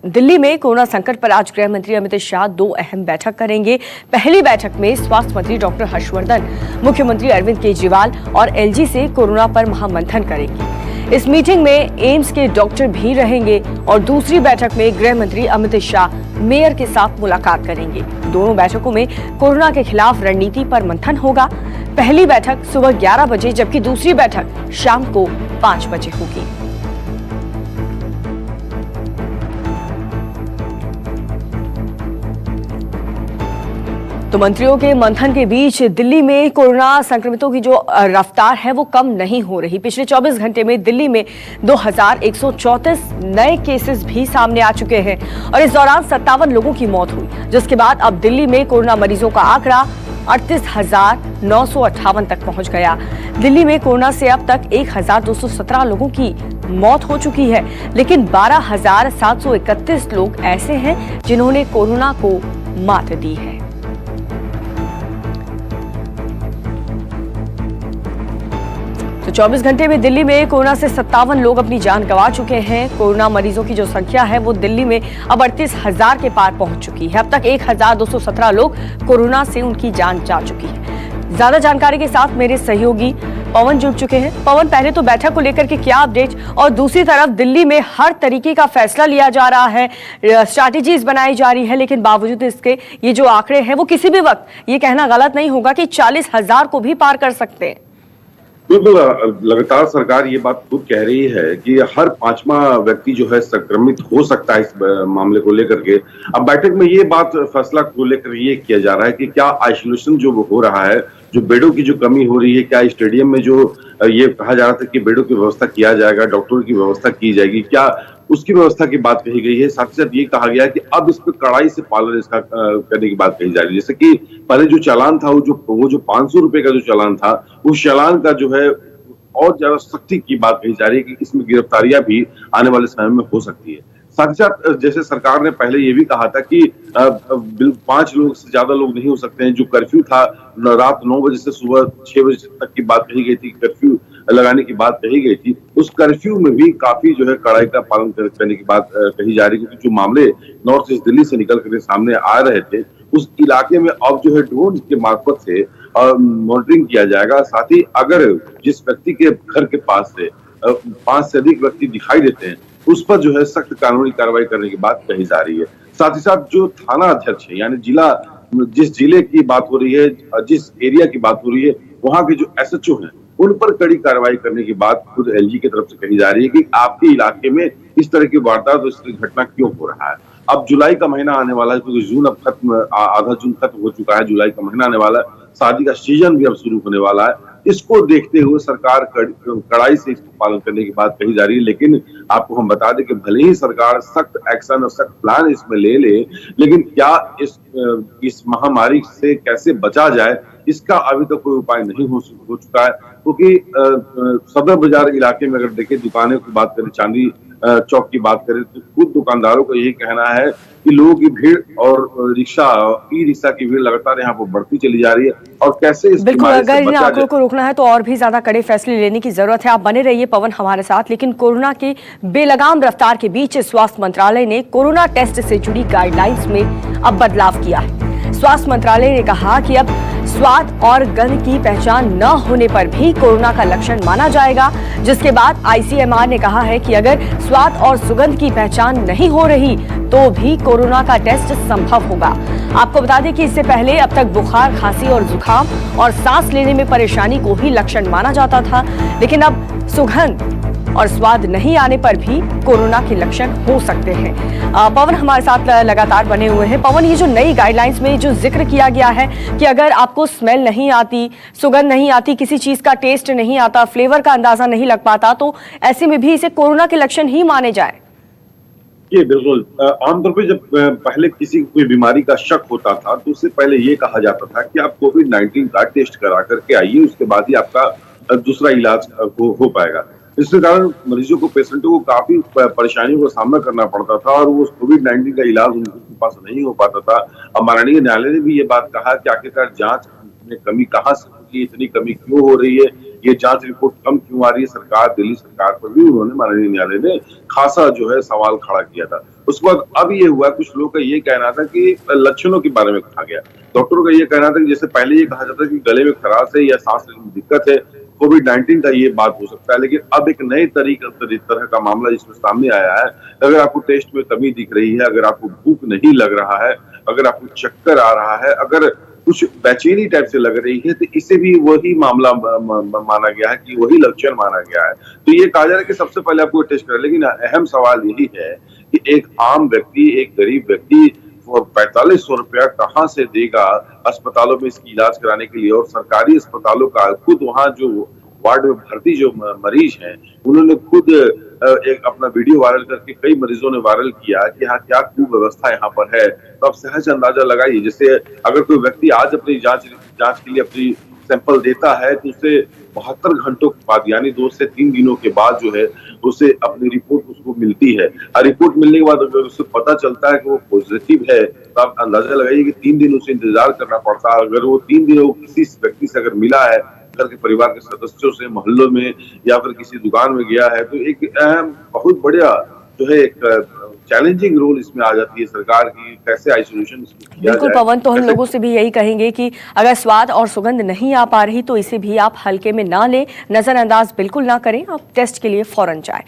दिल्ली में कोरोना संकट पर आज गृह मंत्री अमित शाह दो अहम बैठक करेंगे। पहली बैठक में स्वास्थ्य मंत्री डॉक्टर हर्षवर्धन, मुख्यमंत्री अरविंद केजरीवाल और एलजी से कोरोना पर महामंथन करेंगे। इस मीटिंग में एम्स के डॉक्टर भी रहेंगे और दूसरी बैठक में गृह मंत्री अमित शाह मेयर के साथ मुलाकात करेंगे। दोनों बैठकों में कोरोना के खिलाफ रणनीति पर मंथन होगा। पहली बैठक सुबह 11 बजे जबकि दूसरी बैठक शाम को 5 बजे होगी। तो मंत्रियों के मंथन के बीच दिल्ली में कोरोना संक्रमितों की जो रफ्तार है वो कम नहीं हो रही। पिछले 24 घंटे में दिल्ली में 2134 नए केसेस भी सामने आ चुके हैं और इस दौरान 57 लोगों की मौत हुई, जिसके बाद अब दिल्ली में कोरोना मरीजों का आंकड़ा 38,958 तक पहुंच गया। दिल्ली में कोरोना से अब तक 1,217 लोगों की मौत हो चुकी है, लेकिन 12,731 लोग ऐसे हैं जिन्होंने कोरोना को मात दी है। तो 24 घंटे में दिल्ली में कोरोना से 57 लोग अपनी जान गंवा चुके हैं। कोरोना मरीजों की जो संख्या है वो दिल्ली में अब 38,000 के पार पहुंच चुकी है। अब तक 1,217 लोग कोरोना से उनकी जान जा चुकी है। ज्यादा जानकारी के साथ मेरे सहयोगी पवन जुड़ चुके हैं। पवन, पहले तो बैठक को लेकर के क्या अपडेट, और दूसरी तरफ दिल्ली में हर तरीके का फैसला लिया जा रहा है, स्ट्रैटेजीज बनाई जा रही है, लेकिन बावजूद इसके ये जो आंकड़े हैं वो किसी भी वक्त ये कहना गलत नहीं होगा कि 40,000 को भी पार कर सकते हैं। बिल्कुल, लगातार सरकार ये बात खुद कह रही है कि हर 5वां व्यक्ति जो है संक्रमित हो सकता है इस मामले को लेकर के। अब बैठक में ये बात फैसला को लेकर ये किया जा रहा है कि क्या आइसोलेशन जो हो रहा है, जो बेडों की जो कमी हो रही है, क्या स्टेडियम में जो ये कहा जा रहा था कि बेडों की व्यवस्था किया जाएगा, डॉक्टरों की व्यवस्था की जाएगी, क्या उसकी व्यवस्था की बात कही गई है। साथ ही साथ ये कहा गया है कि अब इस पर कड़ाई से पालन इसका करने की बात कही जा रही है। जैसे कि पहले जो चालान था वो जो 500 रुपए का जो चालान था, उस चालान का जो है और ज्यादा सख्ती की बात कही जा रही है कि इसमें गिरफ्तारियां भी आने वाले समय में हो सकती है। साथ ही साथ जैसे सरकार ने पहले ये भी कहा था कि 5 लोग से ज्यादा लोग नहीं हो सकते हैं। जो कर्फ्यू था रात 9 बजे से सुबह 6 बजे तक की बात कही गई थी, कर्फ्यू लगाने की बात कही गई थी, उस कर्फ्यू में भी काफी जो है कड़ाई का पालन करने की बात कही जा रही है। क्योंकि जो मामले नॉर्थ ईस्ट दिल्ली से निकल कर सामने आ रहे थे, उस इलाके में अब जो है ड्रोन के मार्फत से मॉनिटरिंग किया जाएगा। साथ ही अगर जिस व्यक्ति के घर के पास से 5 से अधिक व्यक्ति दिखाई देते हैं, उस पर जो है सख्त कानूनी कार्रवाई करने की बात कही जा रही है। साथ ही साथ जो थाना अध्यक्ष है, यानी जिस जिले की बात हो रही है, जिस एरिया की बात हो रही है, वहां के जो एसएचओ हैं, उन पर कड़ी कार्रवाई करने की बात खुद एलजी की तरफ से कही जा रही है कि आपके इलाके में इस तरह की वारदात, इस तरह की घटना क्यों हो रहा है। अब जुलाई का महीना आने वाला है, क्योंकि जून अब खत्म, आधा जून खत्म हो चुका है, जुलाई का महीना आने वाला है, शादी का सीजन भी अब शुरू होने वाला है। इसको देखते हुए सरकार कड़ाई से इसको पालन करने की बात कही जा रही है। लेकिन आपको हम बता दें कि भले ही सरकार सख्त एक्शन और सख्त प्लान इसमें ले ले, लेकिन क्या इस महामारी से कैसे बचा जाए, इसका अभी तक कोई उपाय नहीं हो चुका है। क्योंकि सदर बाजार इलाके में अगर देखें, दुकानें की बात करें, चांदी चौक की बात करें, तो खुद दुकानदारों का यही कहना है कि लोगों की भीड़ और ई रिक्शा की भीड़ लगातार यहाँ पर बढ़ती चली जा रही है। और कैसे इस बिल्कुल, अगर इन आंकड़ों को रोकना है तो और भी ज्यादा कड़े फैसले लेने की जरूरत है। आप बने रहिए पवन हमारे साथ। लेकिन कोरोना की बेलगाम रफ्तार के बीच स्वास्थ्य मंत्रालय ने कोरोना टेस्ट से जुड़ी गाइडलाइंस में अब बदलाव किया है। स्वास्थ्य मंत्रालय ने कहा कि अब स्वाद और गंध की पहचान न होने पर भी कोरोना का लक्षण माना जाएगा, जिसके बाद आईसीएमआर ने कहा है कि अगर स्वाद और सुगंध की पहचान नहीं हो रही तो भी कोरोना का टेस्ट संभव होगा। आपको बता दें कि इससे पहले अब तक बुखार, खांसी और जुकाम और सांस लेने में परेशानी को ही लक्षण माना जाता था, लेकिन अब सुगंध और स्वाद नहीं आने पर भी कोरोना के लक्षण हो सकते हैं। पवन हमारे साथ लगातार बने हुए हैं। पवन, ये जो नई गाइडलाइंस में जो जिक्र किया गया है कि अगर आपको स्मेल नहीं आती, सुगंध नहीं आती, किसी चीज का टेस्ट नहीं आता, फ्लेवर का अंदाजा नहीं लग पाता, तो ऐसे में भी इसे कोरोना के लक्षण ही माने जाए? ये बिल्कुल, आमतौर पे जब पहले किसी को कोई बीमारी का शक होता था तो उससे पहले ये कहा जाता था कि आप कोविड-19 का टेस्ट करा करके आइए, उसके बाद ही आपका दूसरा इलाज हो पाएगा। इसके कारण मरीजों को, पेशेंटों को काफी परेशानियों का सामना करना पड़ता था और वो कोविड-19 का इलाज उनके पास नहीं हो पाता था। अब माननीय न्यायालय ने भी ये बात कहा कि आखिरकार जांच में कमी कहाँ से होगी, इतनी कमी क्यों हो रही है, ये जांच रिपोर्ट कम क्यों आ रही है। दिल्ली सरकार पर भी उन्होंने, माननीय न्यायालय ने खासा जो है सवाल खड़ा किया था। उसके बाद अब ये हुआ, कुछ लोगों का ये कहना था कि लक्षणों के बारे में कहा गया। डॉक्टरों का ये कहना था कि जैसे पहले ये कहा जाता है कि गले में खराश है या सांस लेने में दिक्कत है, कोविड-19 का ये बात हो सकता है, लेकिन अब एक नए तरह का मामला जिसमें सामने आया है। अगर आपको टेस्ट में कमी दिख रही है, अगर आपको भूख नहीं लग रहा है, अगर आपको चक्कर आ रहा है, अगर कुछ बेचैनी टाइप से लग रही है, तो इसे भी वही मामला माना गया है कि वही लक्षण माना गया है। तो ये कहा जा रहा है कि सबसे पहले आपको टेस्ट करें, लेकिन अहम सवाल यही है कि एक आम व्यक्ति, एक गरीब व्यक्ति वो 4500 रुपया कहाँ से देगा अस्पतालों में इसकी इलाज कराने के लिए। और सरकारी अस्पतालों का खुद वहाँ जो वार्ड में भर्ती जो मरीज हैं, उन्होंने खुद एक अपना वीडियो वायरल करके कई मरीजों ने वायरल किया कि हाँ क्या कुव्यवस्था यहाँ पर है। तो आप सहज अंदाजा लगाइए, जैसे अगर कोई व्यक्ति आज अपनी जांच के लिए अपनी सैंपल देता है तो उसे 72 घंटों के बाद यानी 2 से 3 दिनों के बाद जो है उसे अपनी रिपोर्ट उसको मिलती है। और रिपोर्ट मिलने के बाद अगर उसे पता चलता है कि वो पॉजिटिव है, तो आप अंदाजा लगाइए कि 3 दिन उसे इंतजार करना पड़ता है। अगर वो 3 दिन वो किसी व्यक्ति से अगर मिला है, घर के परिवार के सदस्यों से, मोहल्लों में या फिर किसी दुकान में गया है, तो एक अहम बहुत बढ़िया जो है एक चैलेंजिंग रोल इसमें आ जाती है सरकार की, कैसे आइसोलेशन इसमें किया बिल्कुल जाए। पवन, तो हम लोगों से भी यही कहेंगे कि अगर स्वाद और सुगंध नहीं आ पा रही तो इसे भी आप हल्के में ना लें, नजरअंदाज बिल्कुल ना करें, आप टेस्ट के लिए फौरन जाएं।